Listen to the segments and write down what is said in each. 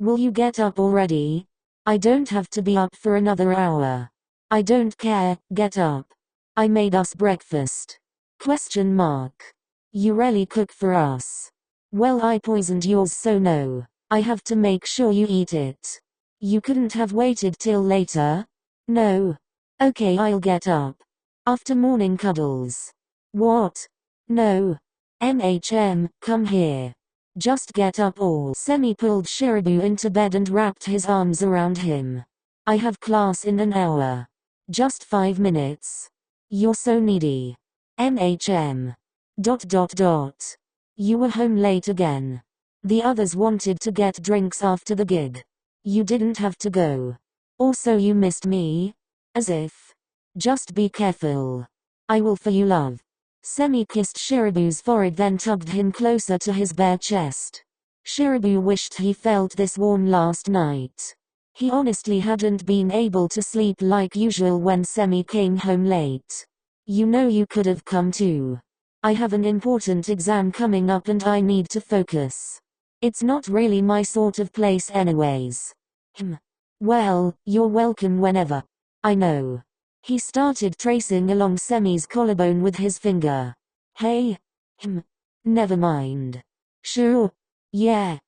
Will you get up already? I don't have to be up for another hour. I don't care, get up. I made us breakfast. Question mark. You really cook for us. Well, I poisoned yours, so no. I have to make sure you eat it. You couldn't have waited till later? No. Okay, I'll get up. After morning cuddles. What? No. Come here. Just get up all. Semi pulled Shirabu into bed and wrapped his arms around him. I have class in an hour. Just 5 minutes. You're so needy. You were home late again. The others wanted to get drinks after the gig. You didn't have to go. Also, you missed me? As if. Just be careful. I will, for you, love. Semi kissed Shirabu's forehead, then tugged him closer to his bare chest. Shirabu wished he felt this warm last night. He honestly hadn't been able to sleep like usual when Semi came home late. You know, you could have come too. I have an important exam coming up and I need to focus. It's not really my sort of place anyways. Well, you're welcome whenever. I know. He started tracing along Semi's collarbone with his finger. Hey? Never mind. Sure. Yeah.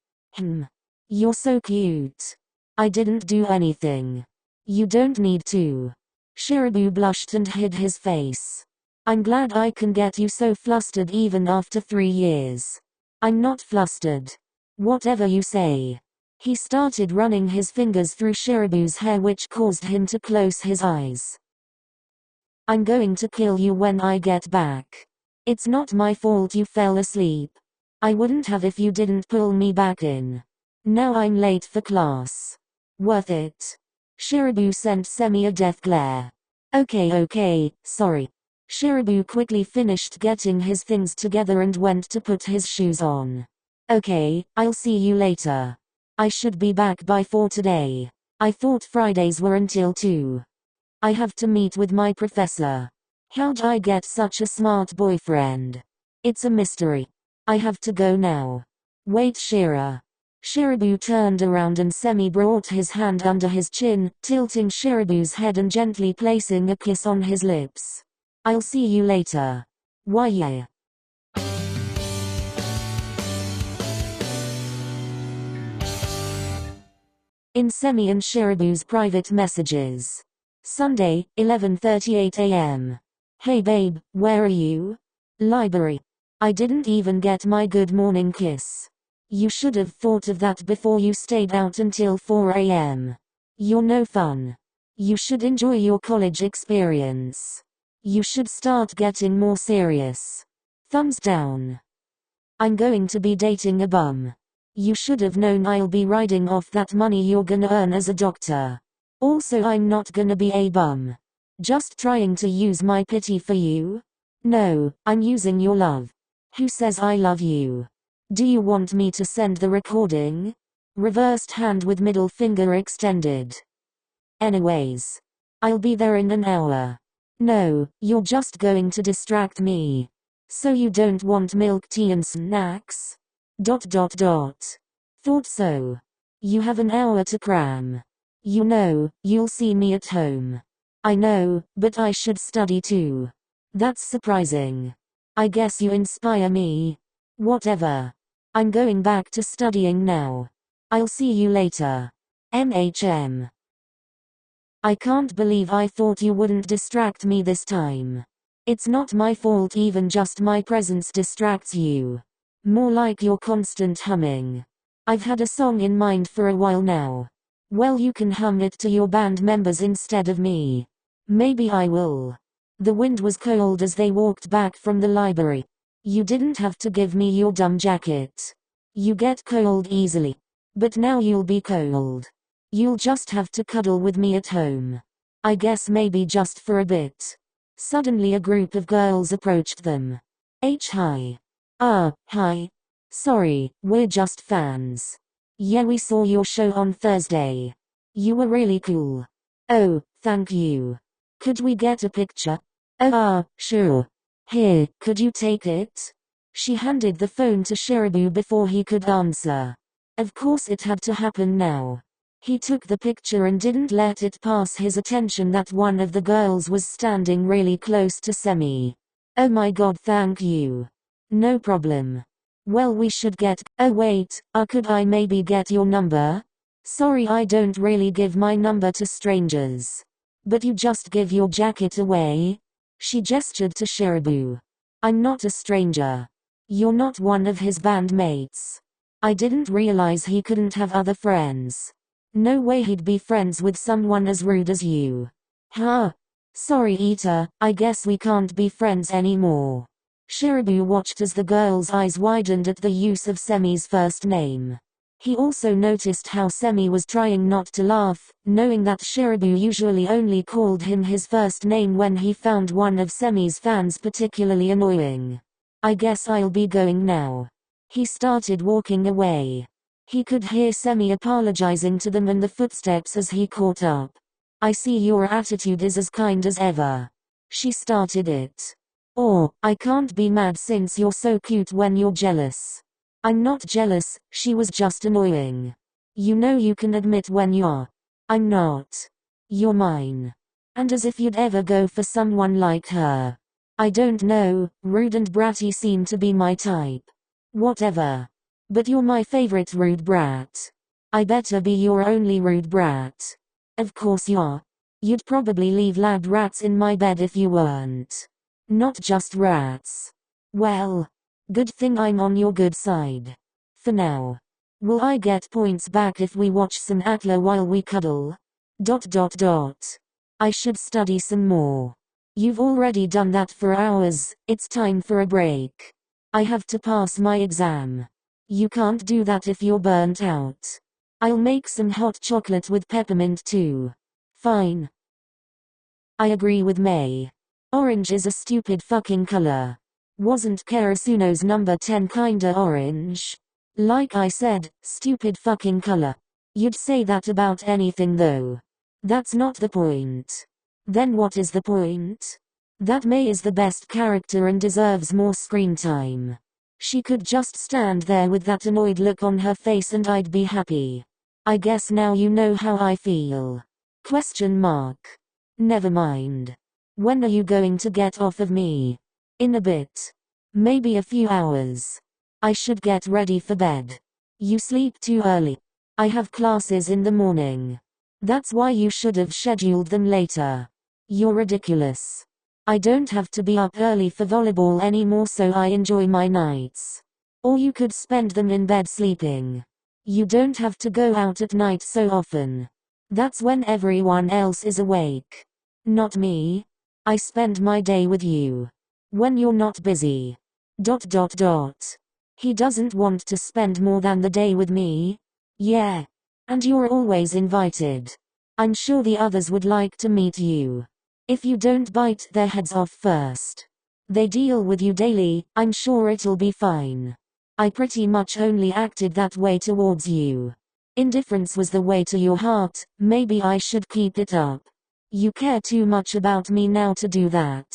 You're so cute. I didn't do anything. You don't need to. Shirabu blushed and hid his face. I'm glad I can get you so flustered even after 3 years. I'm not flustered. Whatever you say. He started running his fingers through Shirabu's hair, which caused him to close his eyes. I'm going to kill you when I get back. It's not my fault you fell asleep. I wouldn't have if you didn't pull me back in. Now I'm late for class. Worth it. Shirabu sent Semi a death glare. Okay, sorry. Shirabu quickly finished getting his things together and went to put his shoes on. Okay, I'll see you later. I should be back by 4 today. I thought Fridays were until 2. I have to meet with my professor. How'd I get such a smart boyfriend? It's a mystery. I have to go now. Wait, Shira. Shirabu turned around and Semi brought his hand under his chin, tilting Shirabu's head and gently placing a kiss on his lips. I'll see you later. Why, yeah. In Semi and Shirabu's private messages. Sunday, 11:38 a.m. Hey babe, where are you? Library. I didn't even get my good morning kiss. You should have thought of that before you stayed out until 4 a.m. You're no fun. You should enjoy your college experience. You should start getting more serious. Thumbs down. I'm going to be dating a bum. You should have known I'll be riding off that money you're gonna earn as a doctor. Also, I'm not gonna be a bum. Just trying to use my pity for you? No, I'm using your love. Who says I love you? Do you want me to send the recording? Reversed hand with middle finger extended. Anyways. I'll be there in an hour. No, you're just going to distract me. So you don't want milk tea and snacks? Thought so. You have an hour to cram. You know, you'll see me at home. I know, but I should study too. That's surprising. I guess you inspire me. Whatever. I'm going back to studying now. I'll see you later. I can't believe I thought you wouldn't distract me this time. It's not my fault, even just my presence distracts you. More like your constant humming. I've had a song in mind for a while now. Well, you can hum it to your band members instead of me. Maybe I will. The wind was cold as they walked back from the library. You didn't have to give me your dumb jacket. You get cold easily. But now you'll be cold. You'll just have to cuddle with me at home. I guess maybe just for a bit. Suddenly a group of girls approached them. Hi. Hi. Sorry, we're just fans. Yeah, we saw your show on Thursday. You were really cool. Oh, thank you. Could we get a picture? Sure. Here, could you take it? She handed the phone to Shirabu before he could answer. Of course it had to happen now. He took the picture and didn't let it pass his attention that one of the girls was standing really close to Semi. Oh my god, thank you. No problem. Well, we should get. Oh wait, could I maybe get your number? Sorry, I don't really give my number to strangers. But you just give your jacket away? She gestured to Shirabu. I'm not a stranger. You're not one of his bandmates. I didn't realize he couldn't have other friends. No way he'd be friends with someone as rude as you. Huh? Sorry Ita, I guess we can't be friends anymore. Shirabu watched as the girl's eyes widened at the use of Semi's first name. He also noticed how Semi was trying not to laugh, knowing that Shirabu usually only called him his first name when he found one of Semi's fans particularly annoying. I guess I'll be going now. He started walking away. He could hear Semi apologizing to them and the footsteps as he caught up. I see your attitude is as kind as ever. She started it. Oh, I can't be mad since you're so cute when you're jealous. I'm not jealous, she was just annoying. You know you can admit when you're. I'm not. You're mine. And as if you'd ever go for someone like her. I don't know, rude and bratty seem to be my type. Whatever. But you're my favorite rude brat. I better be your only rude brat. Of course you're. You'd probably leave lab rats in my bed if you weren't. Not just rats. Well. Good thing I'm on your good side. For now. Will I get points back if we watch some Atla while we cuddle? ... I should study some more. You've already done that for hours, it's time for a break. I have to pass my exam. You can't do that if you're burnt out. I'll make some hot chocolate with peppermint too. Fine. I agree with May. Orange is a stupid fucking color. Wasn't Karasuno's number 10 kinda orange? Like I said, stupid fucking color. You'd say that about anything though. That's not the point. Then what is the point? That May is the best character and deserves more screen time. She could just stand there with that annoyed look on her face and I'd be happy. I guess now you know how I feel. Question mark. Never mind. When are you going to get off of me? In a bit. Maybe a few hours. I should get ready for bed. You sleep too early. I have classes in the morning. That's why you should have scheduled them later. You're ridiculous. I don't have to be up early for volleyball anymore, so I enjoy my nights. Or you could spend them in bed sleeping. You don't have to go out at night so often. That's when everyone else is awake. Not me. I spend my day with you. When you're not busy. ... He doesn't want to spend more than the day with me? Yeah. And you're always invited. I'm sure the others would like to meet you. If you don't bite their heads off first. They deal with you daily, I'm sure it'll be fine. I pretty much only acted that way towards you. Indifference was the way to your heart, maybe I should keep it up. You care too much about me now to do that.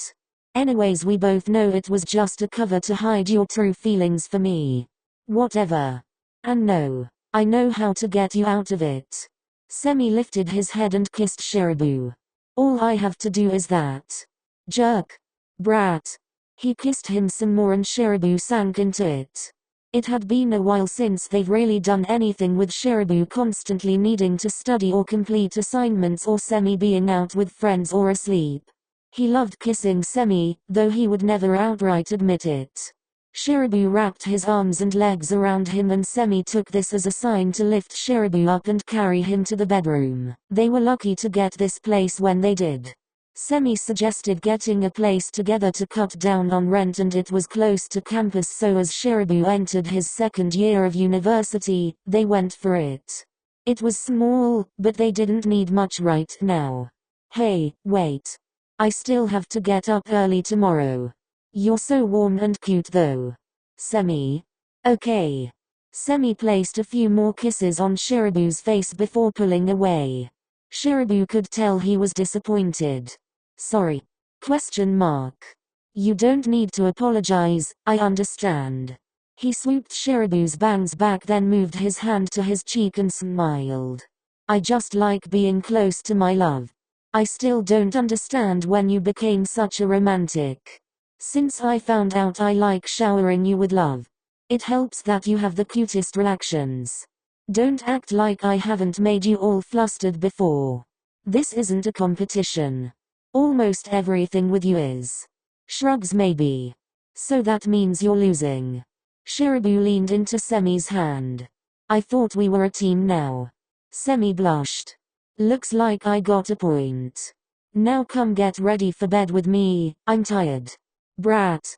Anyways, we both know it was just a cover to hide your true feelings for me. Whatever. And no. I know how to get you out of it. Semi lifted his head and kissed Shirabu. All I have to do is that. Jerk. Brat. He kissed him some more and Shirabu sank into it. It had been a while since they'd really done anything with Shirabu constantly needing to study or complete assignments or Semi being out with friends or asleep. He loved kissing Semi, though he would never outright admit it. Shirabu wrapped his arms and legs around him and Semi took this as a sign to lift Shirabu up and carry him to the bedroom. They were lucky to get this place when they did. Semi suggested getting a place together to cut down on rent, and it was close to campus, so as Shirabu entered his second year of university, they went for it. It was small, but they didn't need much right now. Hey, wait. I still have to get up early tomorrow. You're so warm and cute though. Semi. Okay. Semi placed a few more kisses on Shirabu's face before pulling away. Shirabu could tell he was disappointed. Sorry. Question mark. You don't need to apologize, I understand. He swooped Shirabu's bangs back, then moved his hand to his cheek and smiled. I just like being close to my love. I still don't understand when you became such a romantic. Since I found out I like showering you with love. It helps that you have the cutest reactions. Don't act like I haven't made you all flustered before. This isn't a competition. Almost everything with you is. Shrugs maybe. So that means you're losing. Shirabu leaned into Semi's hand. I thought we were a team now. Semi blushed. Looks like I got a point. Now come get ready for bed with me, I'm tired. Brat.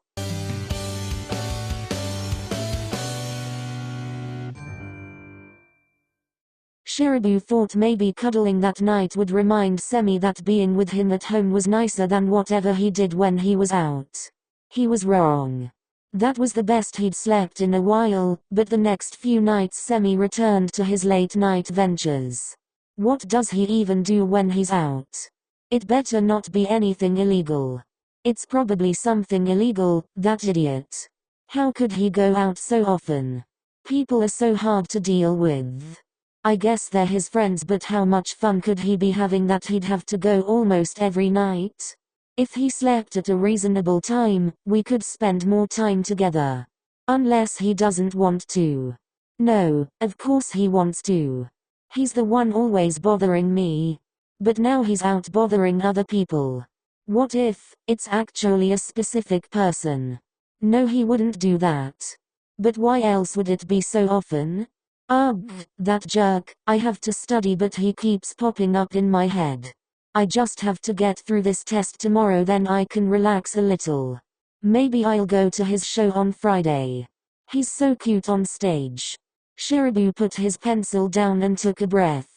Shirabu thought maybe cuddling that night would remind Semi that being with him at home was nicer than whatever he did when he was out. He was wrong. That was the best he'd slept in a while, but the next few nights Semi returned to his late night ventures. What does he even do when he's out? It better not be anything illegal. It's probably something illegal, that idiot. How could he go out so often? People are so hard to deal with. I guess they're his friends, but how much fun could he be having that he'd have to go almost every night? If he slept at a reasonable time, we could spend more time together. Unless he doesn't want to. No, of course he wants to. He's the one always bothering me. But now he's out bothering other people. What if it's actually a specific person? No, he wouldn't do that. But why else would it be so often? Ugh, that jerk. I have to study, but he keeps popping up in my head. I just have to get through this test tomorrow, then I can relax a little. Maybe I'll go to his show on Friday. He's so cute on stage. Shirabu put his pencil down and took a breath.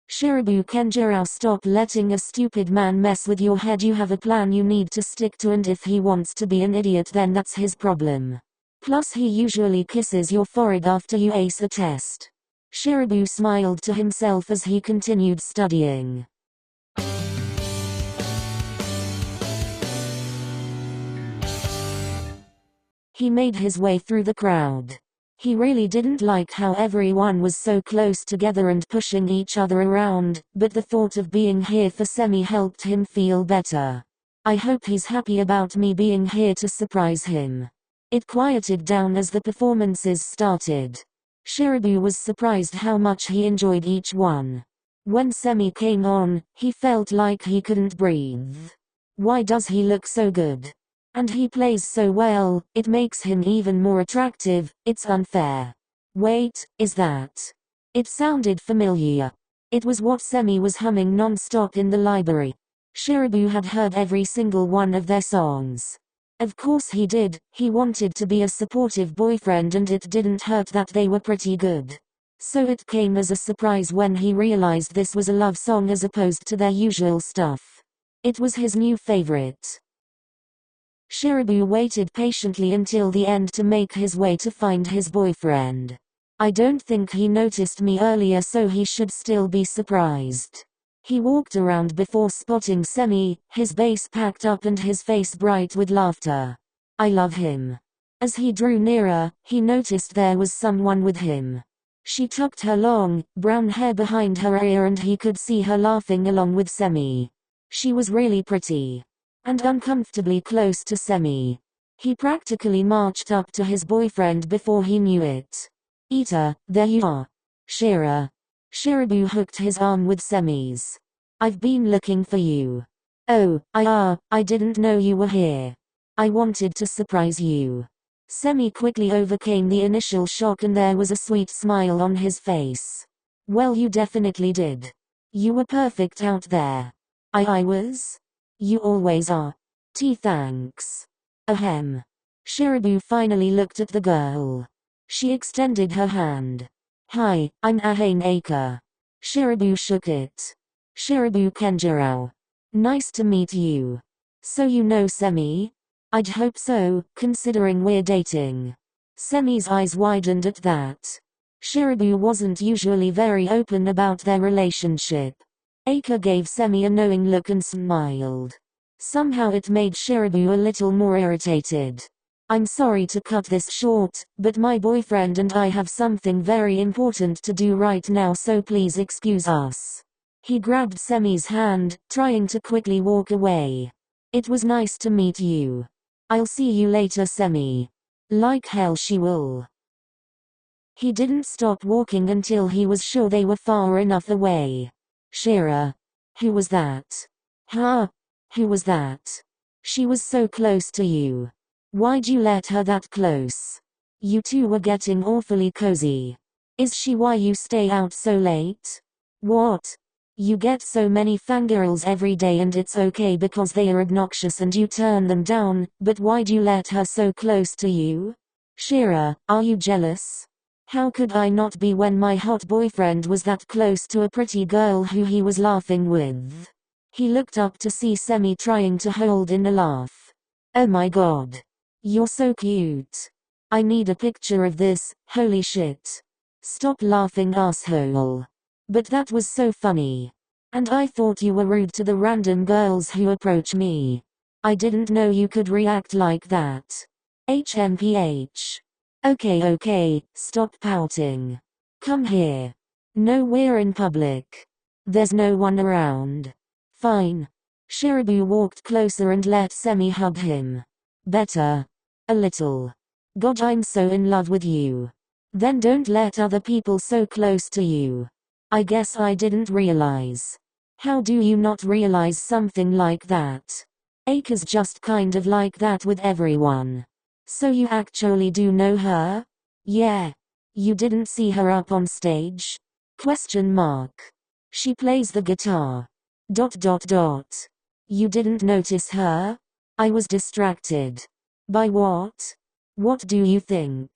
Shirabu Kenjiro, stop letting a stupid man mess with your head. You have a plan you need to stick to, and if he wants to be an idiot, then that's his problem. Plus he usually kisses your forehead after you ace a test. Shirabu smiled to himself as he continued studying. He made his way through the crowd. He really didn't like how everyone was so close together and pushing each other around, but the thought of being here for Semi helped him feel better. I hope he's happy about me being here to surprise him. It quieted down as the performances started. Shirabu was surprised how much he enjoyed each one. When Semi came on, he felt like he couldn't breathe. Why does he look so good? And he plays so well, it makes him even more attractive. It's unfair. Wait, is that? It sounded familiar. It was what Semi was humming non-stop in the library. Shirabu had heard every single one of their songs. Of course he did. He wanted to be a supportive boyfriend, and it didn't hurt that they were pretty good. So it came as a surprise when he realized this was a love song as opposed to their usual stuff. It was his new favorite. Shirabu waited patiently until the end to make his way to find his boyfriend. I don't think he noticed me earlier, so he should still be surprised. He walked around before spotting Semi, his bass packed up and his face bright with laughter. I love him. As he drew nearer, he noticed there was someone with him. She tucked her long, brown hair behind her ear and he could see her laughing along with Semi. She was really pretty. And uncomfortably close to Semi. He practically marched up to his boyfriend before he knew it. Ita, there you are. Shira. Shirabu hooked his arm with Semi's. I've been looking for you. Oh, I didn't know you were here. I wanted to surprise you. Semi quickly overcame the initial shock and there was a sweet smile on his face. Well, you definitely did. You were perfect out there. I was? You always are. Thanks. Ahem. Shirabu finally looked at the girl. She extended her hand. Hi, I'm Ahane Aika. Shirabu shook it. Shirabu Kenjiro. Nice to meet you. So you know Semi? I'd hope so, considering we're dating. Semi's eyes widened at that. Shirabu wasn't usually very open about their relationship. Aika gave Semi a knowing look and smiled. Somehow it made Shirabu a little more irritated. I'm sorry to cut this short, but my boyfriend and I have something very important to do right now, so please excuse us. He grabbed Semi's hand, trying to quickly walk away. It was nice to meet you. I'll see you later, Semi. Like hell she will. He didn't stop walking until he was sure they were far enough away. Shira. Who was that? Huh? Who was that? She was so close to you. Why'd you let her that close? You two were getting awfully cozy. Is she why you stay out so late? What? You get so many fangirls every day and it's okay because they are obnoxious and you turn them down, but why'd you let her so close to you? Shira, are you jealous? How could I not be when my hot boyfriend was that close to a pretty girl who he was laughing with? He looked up to see Semi trying to hold in a laugh. Oh my god. You're so cute. I need a picture of this, holy shit. Stop laughing, asshole. But that was so funny. And I thought you were rude to the random girls who approach me. I didn't know you could react like that. HMPH. Okay, stop pouting. Come here. No, we're in public. There's no one around. Fine. Shirabu walked closer and let Semi hug him. Better. A little. God, I'm so in love with you. Then don't let other people so close to you. I guess I didn't realize. How do you not realize something like that? Aka's just kind of like that with everyone. So you actually do know her? Yeah. You didn't see her up on stage? Question mark. She plays the guitar. ... You didn't notice her? I was distracted. By what? What do you think?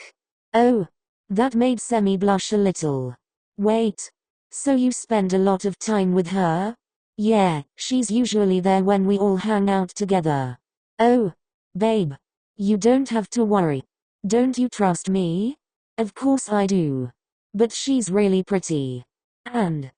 Oh. That made Semi blush a little. Wait. So you spend a lot of time with her? Yeah, she's usually there when we all hang out together. Oh. Babe. You don't have to worry. Don't you trust me? Of course I do. But she's really pretty. And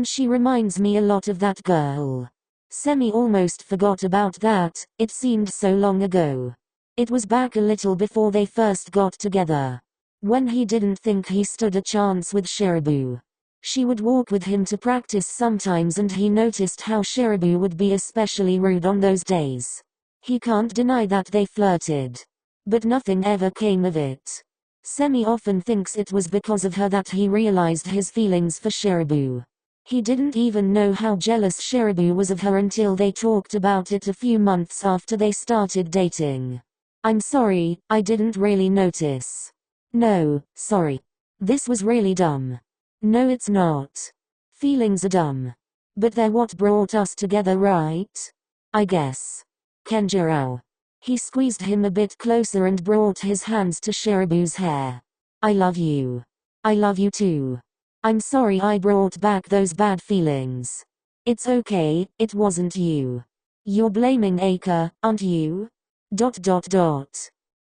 she reminds me a lot of that girl. Semi almost forgot about that, it seemed so long ago. It was back a little before they first got together. When he didn't think he stood a chance with Shirabu. She would walk with him to practice sometimes and he noticed how Shirabu would be especially rude on those days. He can't deny that they flirted. But nothing ever came of it. Semi often thinks it was because of her that he realized his feelings for Shirabu. He didn't even know how jealous Shirabu was of her until they talked about it a few months after they started dating. I'm sorry, I didn't really notice. No, sorry. This was really dumb. No, it's not. Feelings are dumb. But they're what brought us together, right? I guess. Kenjiro. He squeezed him a bit closer and brought his hands to Shirabu's hair. I love you. I love you too. I'm sorry I brought back those bad feelings. It's okay, it wasn't you. You're blaming Aka, aren't you? ...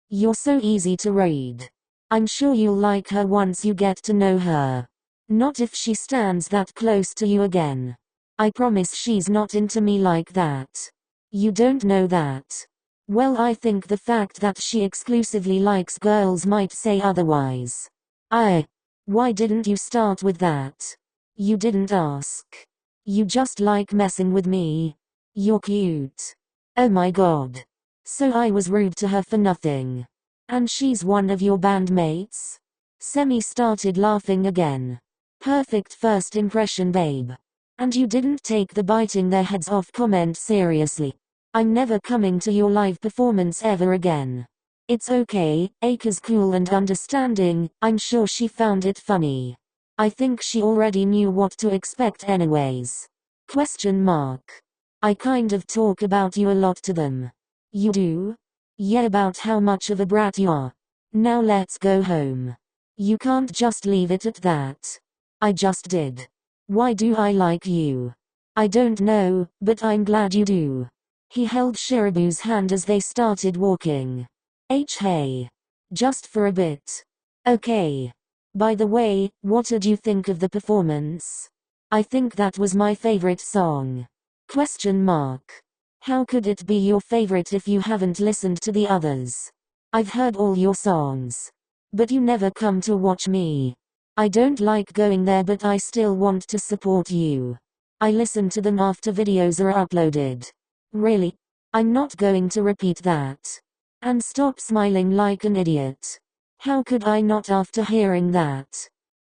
You're so easy to read. I'm sure you'll like her once you get to know her. Not if she stands that close to you again. I promise she's not into me like that. You don't know that. Well, I think the fact that she exclusively likes girls might say otherwise. Why didn't you start with that? You didn't ask. You just like messing with me. You're cute. Oh my god. So I was rude to her for nothing. And she's one of your bandmates? Semi started laughing again. Perfect first impression, babe. And you didn't take the biting their heads off comment seriously. I'm never coming to your live performance ever again. It's okay, Aka's cool and understanding, I'm sure she found it funny. I think she already knew what to expect anyways. Question mark. I kind of talk about you a lot to them. You do? Yeah, about how much of a brat you are. Now let's go home. You can't just leave it at that. I just did. Why do I like you? I don't know, but I'm glad you do. He held Shirabu's hand as they started walking. Hey. Just for a bit. Okay. By the way, what did you think of the performance? I think that was my favorite song. Question mark. How could it be your favorite if you haven't listened to the others? I've heard all your songs. But you never come to watch me. I don't like going there, but I still want to support you. I listen to them after videos are uploaded. Really? I'm not going to repeat that. And stop smiling like an idiot. How could I not after hearing that?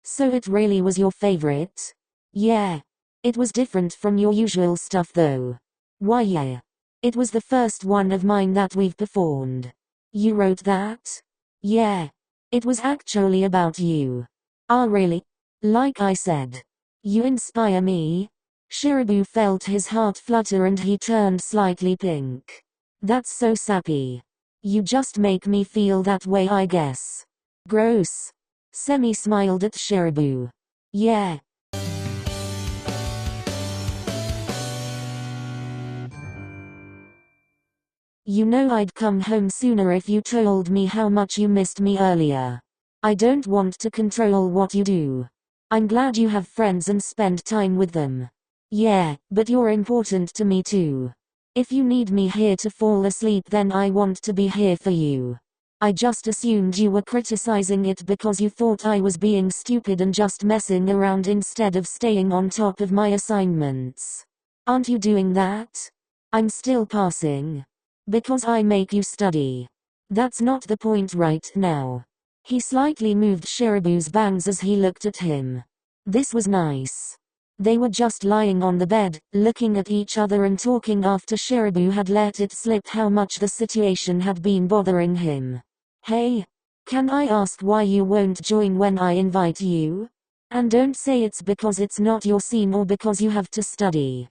So it really was your favorite? Yeah. It was different from your usual stuff though. Why yeah. It was the first one of mine that we've performed. You wrote that? Yeah. It was actually about you. Ah really? Like I said. You inspire me. Shirabu felt his heart flutter and he turned slightly pink. That's so sappy. You just make me feel that way I guess. Gross. Semi smiled at Shirabu. Yeah. You know I'd come home sooner if you told me how much you missed me earlier. I don't want to control what you do. I'm glad you have friends and spend time with them. Yeah, but you're important to me too. If you need me here to fall asleep, then I want to be here for you. I just assumed you were criticizing it because you thought I was being stupid and just messing around instead of staying on top of my assignments. Aren't you doing that? I'm still passing. Because I make you study. That's not the point right now. He slightly moved Shirabu's bangs as he looked at him. This was nice. They were just lying on the bed, looking at each other and talking after Shirabu had let it slip how much the situation had been bothering him. Hey, can I ask why you won't join when I invite you? And don't say it's because it's not your scene or because you have to study. ...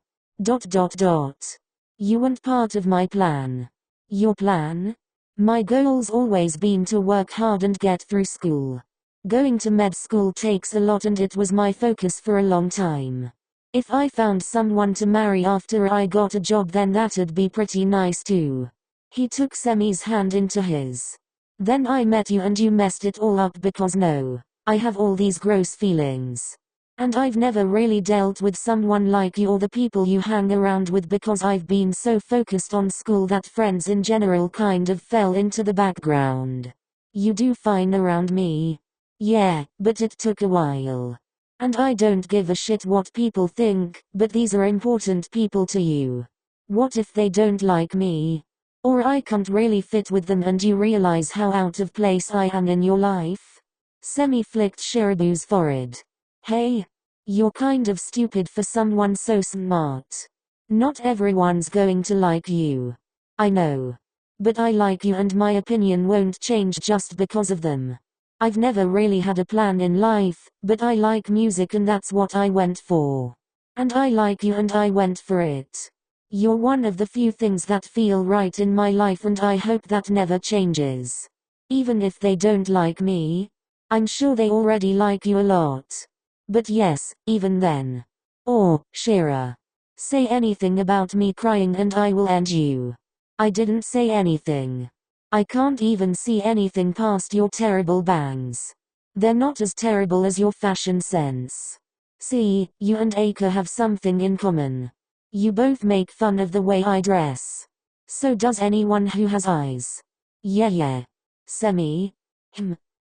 You weren't part of my plan. Your plan? My goal's always been to work hard and get through school. Going to med school takes a lot and it was my focus for a long time. If I found someone to marry after I got a job, then that'd be pretty nice too. He took Semi's hand into his. Then I met you and you messed it all up because no, I have all these gross feelings. And I've never really dealt with someone like you or the people you hang around with because I've been so focused on school that friends in general kind of fell into the background. You do fine around me. Yeah, but it took a while. And I don't give a shit what people think, but these are important people to you. What if they don't like me? Or I can't really fit with them and you realize how out of place I am in your life? Semi flicked Shirabu's forehead. Hey, you're kind of stupid for someone so smart. Not everyone's going to like you. I know. But I like you and my opinion won't change just because of them. I've never really had a plan in life, but I like music and that's what I went for. And I like you and I went for it. You're one of the few things that feel right in my life and I hope that never changes. Even if they don't like me, I'm sure they already like you a lot. But yes, even then. Or, Shira. Say anything about me crying and I will end you. I didn't say anything. I can't even see anything past your terrible bangs. They're not as terrible as your fashion sense. See, you and Aika have something in common. You both make fun of the way I dress. So does anyone who has eyes. Yeah. Semi.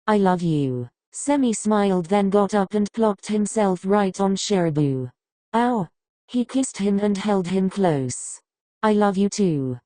I love you. Semi smiled, then got up and plopped himself right on Shirabu. Ow. He kissed him and held him close. I love you too.